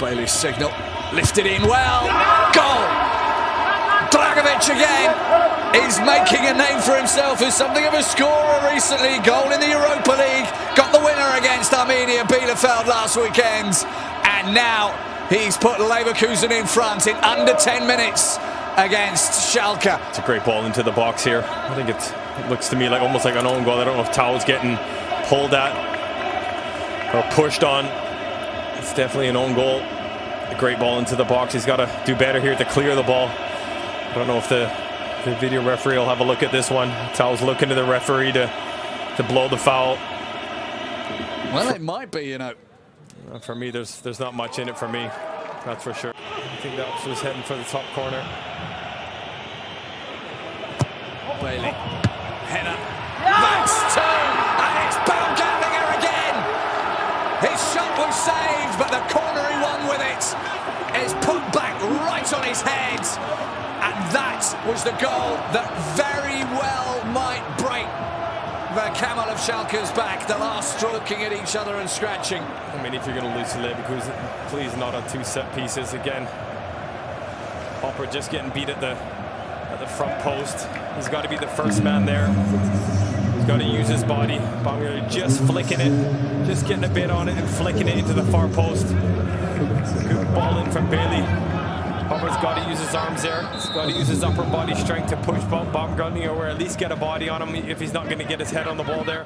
Bailey's signal. Lifted in well. Goal! Dragovic again is making a name for himself as something of a scorer recently. Goal in the Europa League. Got the winner against Arminia Bielefeld last weekend. And now he's put Leverkusen in front in under 10 minutes against Schalke. It's a great ball into the box here. I think it looks to me like almost like an own goal. I don't know if Tao's getting pulled at or pushed on. It's definitely an own goal. A great ball into the box. He's got to do better here to clear the ball. I don't know if the video referee will have a look at this one. Tao's looking to the referee to blow the foul. Well, it might be, you know. For me, there's not much in it for me. That's for sure. I think that was heading for the top corner. Bailey. Header. That's two. And it's Baumgartlinger again. His shot was saved, but the corner he won with it is put back right on his head. And that was the goal that very well might break the camel of Schalke's back. The last stroking at each other and scratching. I mean, if you're going to lose to Leverkusen, please not on two set pieces again. Hopper just getting beat at the front post. He's got to be the first man there. He's got to use his body. Baumgartlinger just flicking it, just getting a bit on it and flicking it into the far post. Good ball in from Bailey. Hopper's got to use his arms there. He's got to use his upper body strength to push Baumgartlinger or at least get a body on him if he's not going to get his head on the ball there.